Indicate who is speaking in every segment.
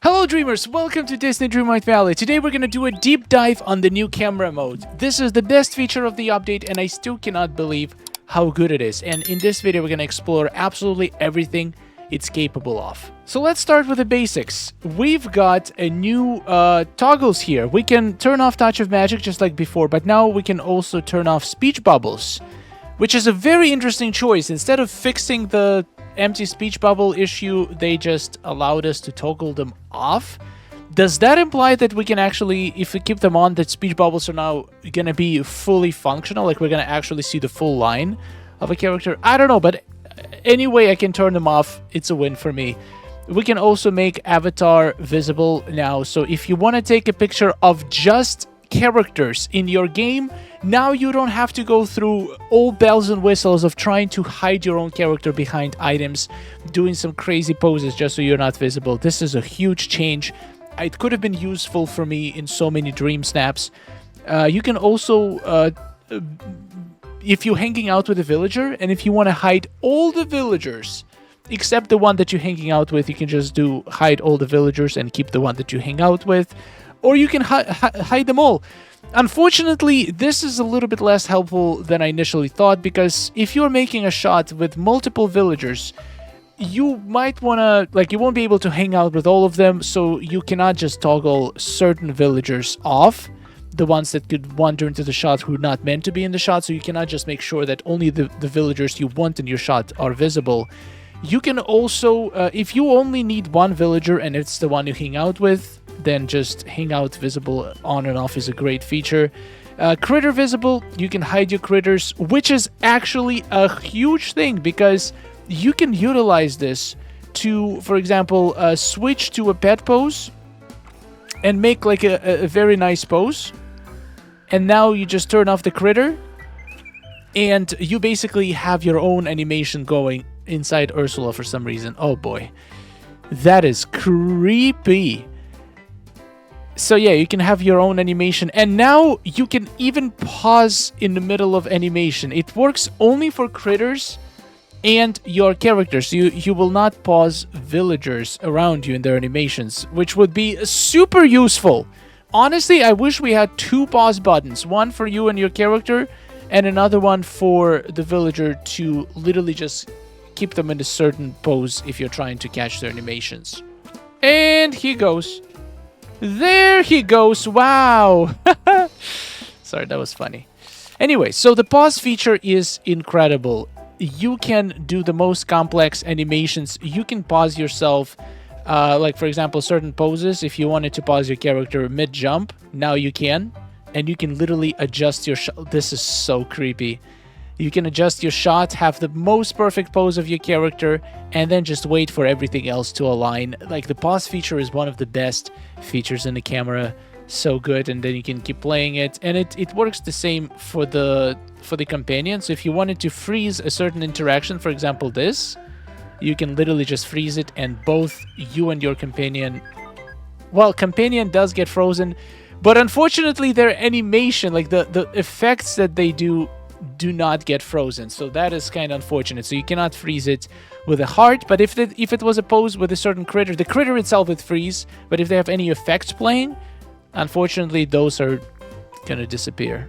Speaker 1: Hello dreamers, welcome to Disney Dreamlight Valley. Today we're gonna do a deep dive on the new camera mode. This is the best feature of the update and I still cannot believe how good it is. And in this video we're gonna explore absolutely everything it's capable of. So let's start with the basics. We've got a new toggles here. We can turn off Touch of Magic just like before, but now we can also turn off speech bubbles, which is a very interesting choice. Instead of fixing the empty speech bubble issue, they just allowed us to toggle them off. Does that imply that we can actually, if we keep them on, that speech bubbles are now gonna be fully functional, like we're gonna actually see the full line of a character? I don't know, but anyway, I can turn them off. It's a win for me. We can also make avatar visible now, so if you want to take a picture of just characters in your game, now you don't have to go through all bells and whistles of trying to hide your own character behind items, doing some crazy poses just so you're not visible. This is a huge change. It could have been useful for me in so many dream snaps. You can also, if you're hanging out with a villager, and if you want to hide all the villagers except the one that you're hanging out with, you can just do hide all the villagers and keep the one that you hang out with. Or you can hide them all. Unfortunately, this is a little bit less helpful than I initially thought, because if you're making a shot with multiple villagers, you might want to, like, you won't be able to hang out with all of them, so you cannot just toggle certain villagers off, the ones that could wander into the shot who are not meant to be in the shot, so you cannot just make sure that only the villagers you want in your shot are visible. You can also, if you only need one villager and it's the one you hang out with, then just hang out visible on and off is a great feature. Critter visible, you can hide your critters, which is actually a huge thing because you can utilize this to, for example, switch to a pet pose and make like a very nice pose. And now you just turn off the critter and you basically have your own animation going inside Ursula for some reason. Oh boy, that is creepy. So yeah, you can have your own animation, and now you can even pause in the middle of animation. It works only for critters and your characters. You will not pause villagers around you in their animations, which would be super useful. Honestly, I wish we had two pause buttons, one for you and your character and another one for the villager to literally just keep them in a certain pose if you're trying to catch their animations. And he goes. There he goes. Wow. Sorry, that was funny. Anyway, so the pause feature is incredible. You can do the most complex animations. You can pause yourself, like for example, certain poses. If you wanted to pause your character mid-jump, now you can. And you can literally adjust your shot. This is so creepy. You can adjust your shot, have the most perfect pose of your character, and then just wait for everything else to align. Like, the pause feature is one of the best features in the camera. So good, and then you can keep playing it. And it works the same for the companion. So if you wanted to freeze a certain interaction, for example this, you can literally just freeze it, and both you and your companion... Well, companion does get frozen, but unfortunately their animation, like the effects that they do not get frozen, so that is kind of unfortunate. So you cannot freeze it with a heart, but if it was a pose with a certain critter, the critter itself would freeze, but if they have any effects playing, unfortunately those are gonna disappear.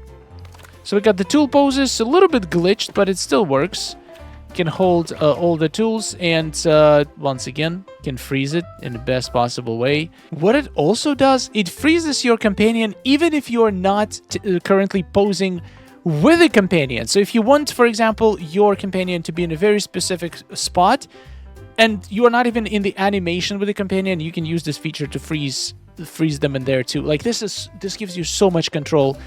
Speaker 1: So we got the tool poses, a little bit glitched, but it still works. Can hold all the tools, and once again can freeze it in the best possible way. What it also does, it freezes your companion even if you are not currently posing with a companion. So if you want, for example, your companion to be in a very specific spot and you are not even in the animation with the companion, you can use this feature to freeze them in there too. Like, this gives you so much control.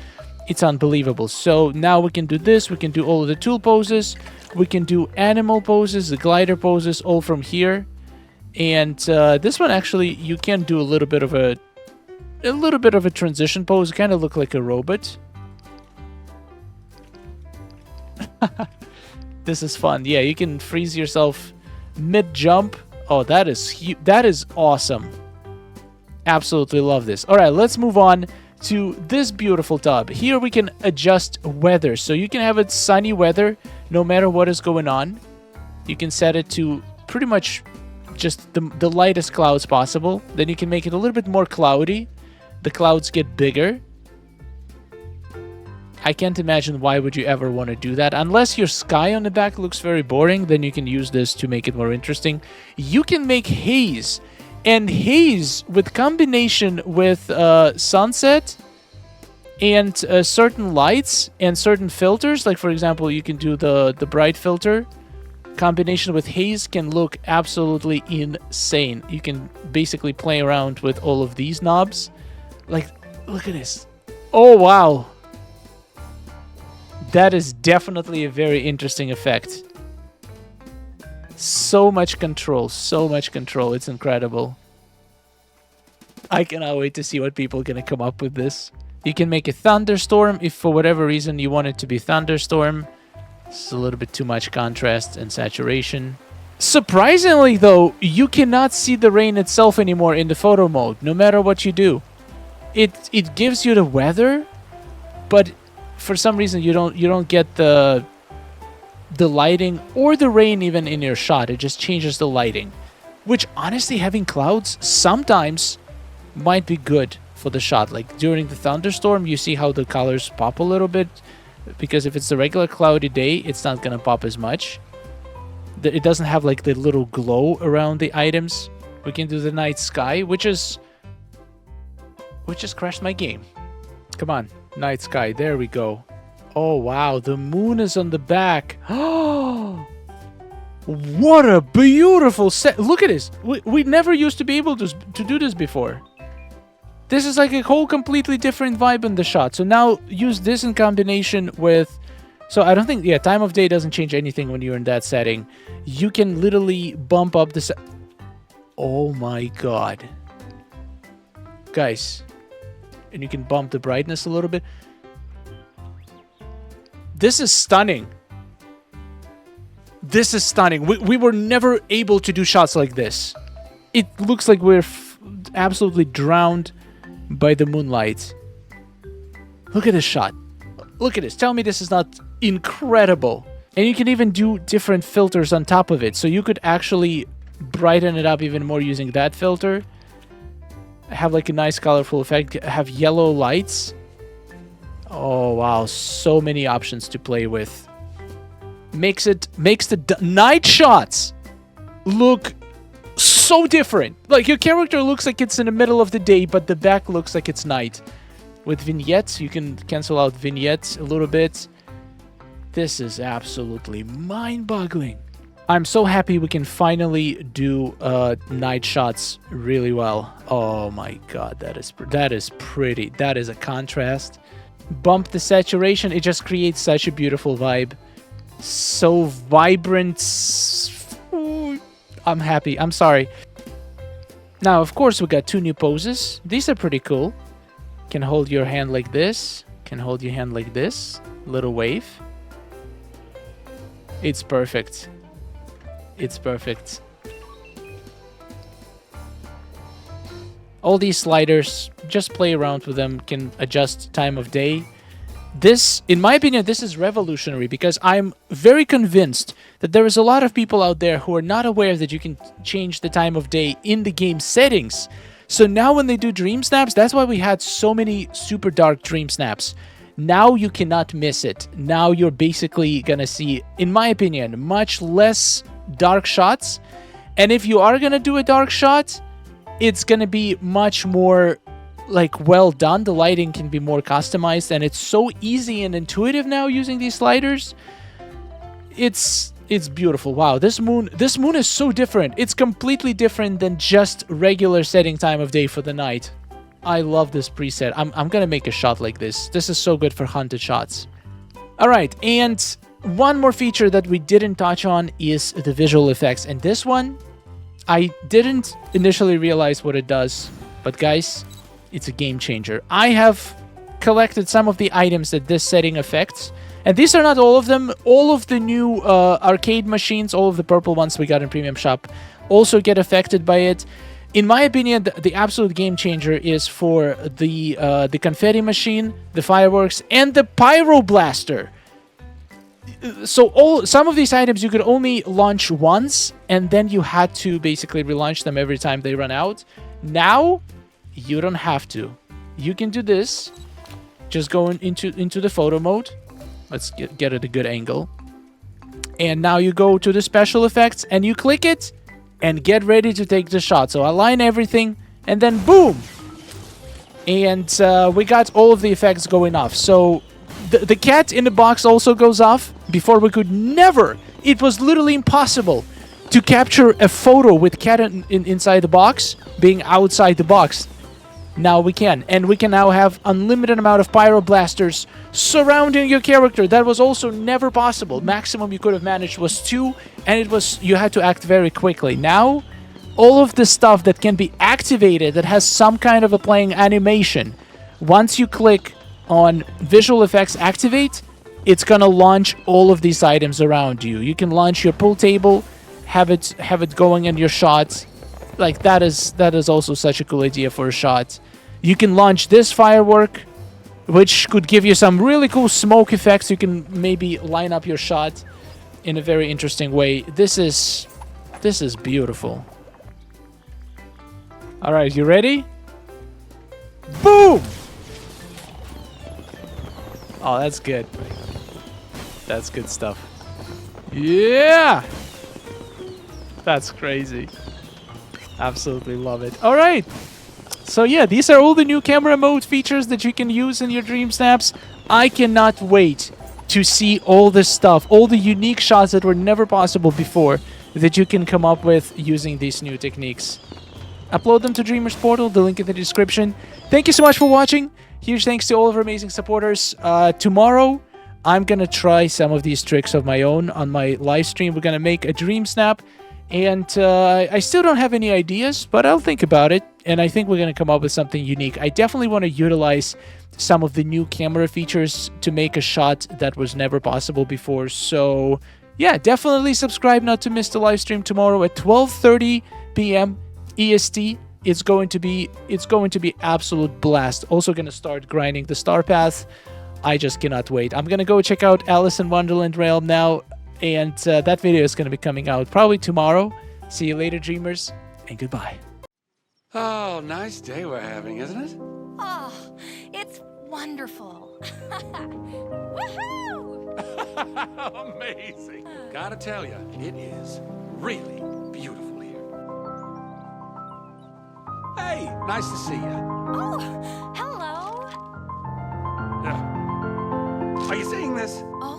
Speaker 1: It's unbelievable. So now we can do this, we can do all of the tool poses, we can do animal poses, the glider poses, all from here. And this one actually you can do a little bit of a transition pose, kind of look like a robot. This is fun. Yeah, you can freeze yourself mid-jump. Oh, that is awesome. Absolutely love this. All right, let's move on to this beautiful tub. Here we can adjust weather. So you can have it sunny weather no matter what is going on. You can set it to pretty much just the lightest clouds possible. Then you can make it a little bit more cloudy. The clouds get bigger. I can't imagine why would you ever want to do that. Unless your sky on the back looks very boring, then you can use this to make it more interesting. You can make haze. And haze, with combination with sunset and certain lights and certain filters, like for example, you can do the bright filter. Combination with haze can look absolutely insane. You can basically play around with all of these knobs. Like, look at this. Oh, wow. That is definitely a very interesting effect. So much control. So much control. It's incredible. I cannot wait to see what people are going to come up with this. You can make a thunderstorm if for whatever reason you want it to be thunderstorm. It's a little bit too much contrast and saturation. Surprisingly, though, you cannot see the rain itself anymore in the photo mode, no matter what you do. It gives you the weather, but for some reason you don't get the lighting or the rain even in your shot. It just changes the lighting, which honestly, having clouds sometimes might be good for the shot. Like during the thunderstorm, you see how the colors pop a little bit, because if it's a regular cloudy day, it's not gonna pop as much. It doesn't have like the little glow around the items. We can do the night sky, which just crashed my game. Come on, night sky, there we go. Oh wow, the moon is on the back. Oh, what a beautiful set. Look at this. We never used to be able to do this before. This is like a whole completely different vibe in the shot. So now use this in combination with... So I don't think... Yeah, time of day doesn't change anything when you're in that setting. You can literally bump up the... Oh my god. Guys. And you can bump the brightness a little bit. This is stunning. This is stunning. We were never able to do shots like this. It looks like we're absolutely drowned by the moonlight. Look at this shot. Look at this. Tell me this is not incredible. And you can even do different filters on top of it. So you could actually brighten it up even more using that filter. Have like a nice colorful effect. Have yellow lights. Oh wow, so many options to play with. Makes the night shots look so different. Like your character looks like it's in the middle of the day, but the back looks like it's night. With vignettes, you can cancel out vignettes a little bit. This is absolutely mind-boggling. I'm so happy we can finally do night shots really well. Oh my god, that is pretty. That is a contrast. Bump the saturation. It just creates such a beautiful vibe. So vibrant. Ooh, I'm happy. I'm sorry. Now, of course, we got two new poses. These are pretty cool. Can hold your hand like this. Can hold your hand like this. Little wave. It's perfect. It's perfect. All these sliders, just play around with them. Can adjust time of day. This, in my opinion, this is revolutionary because I'm very convinced that there is a lot of people out there who are not aware that you can change the time of day in the game settings. So now when they do dream snaps, that's why we had so many super dark dream snaps. Now you cannot miss it. Now you're basically gonna see, in my opinion, much less dark shots. And if you are gonna do a dark shot, it's gonna be much more like well done. The lighting can be more customized, and it's so easy and intuitive now using these sliders. It's beautiful. Wow, this moon is so different. It's completely different than just regular setting time of day for the night. I love this preset. I'm gonna make a shot like this. This is so good for hunted shots. All right, and one more feature that we didn't touch on is the visual effects, and this one I didn't initially realize what it does, but guys, it's a game changer. I have collected some of the items that this setting affects, and these are not all of them. All of the new arcade machines, all of the purple ones we got in Premium Shop, also get affected by it. In my opinion, the absolute game changer is for the confetti machine, the fireworks, and the pyro blaster. some of these items you could only launch once, and then you had to basically relaunch them every time they run out. Now, you don't have to. You can do this. Just go into the photo mode. Let's get at a good angle. And now you go to the special effects, and you click it, and get ready to take the shot. So align everything, and then boom! And we got all of the effects going off. So the cat in the box also goes off. Before we could never, it was literally impossible to capture a photo with cat inside the box being outside the box. Now we can. And we can now have unlimited amount of pyroblasters surrounding your character. That was also never possible. Maximum you could have managed was 2, and you had to act very quickly. Now, all of the stuff that can be activated that has some kind of a playing animation, once you click on visual effects activate, it's gonna launch all of these items around you. You can launch your pool table, have it going in your shots. Like that is also such a cool idea for a shot. You can launch this firework, which could give you some really cool smoke effects. You can maybe line up your shot in a very interesting way. This is beautiful. All right, you ready? Boom! Oh, that's good. That's good stuff. Yeah! That's crazy. Absolutely love it. All right. So yeah, these are all the new camera mode features that you can use in your Dream Snaps. I cannot wait to see all this stuff, all the unique shots that were never possible before that you can come up with using these new techniques. Upload them to Dreamers Portal, the link in the description. Thank you so much for watching. Huge thanks to all of our amazing supporters. Tomorrow, I'm going to try some of these tricks of my own on my live stream. We're going to make a Dream Snap. And I still don't have any ideas, but I'll think about it. And I think we're going to come up with something unique. I definitely want to utilize some of the new camera features to make a shot that was never possible before. So yeah, definitely subscribe not to miss the live stream tomorrow at 12:30 p.m. EST. It's going to be absolute blast. Also going to start grinding the star path. I just cannot wait. I'm going to go check out Alice in Wonderland Realm now. And that video is going to be coming out probably tomorrow. See you later, dreamers, and goodbye.
Speaker 2: Oh, nice day we're having, isn't it?
Speaker 3: Oh, it's wonderful. Woohoo!
Speaker 2: Amazing. Gotta tell you, it is really beautiful here. Hey, nice to see you.
Speaker 3: Oh, hello.
Speaker 2: Are you seeing this?
Speaker 3: Oh.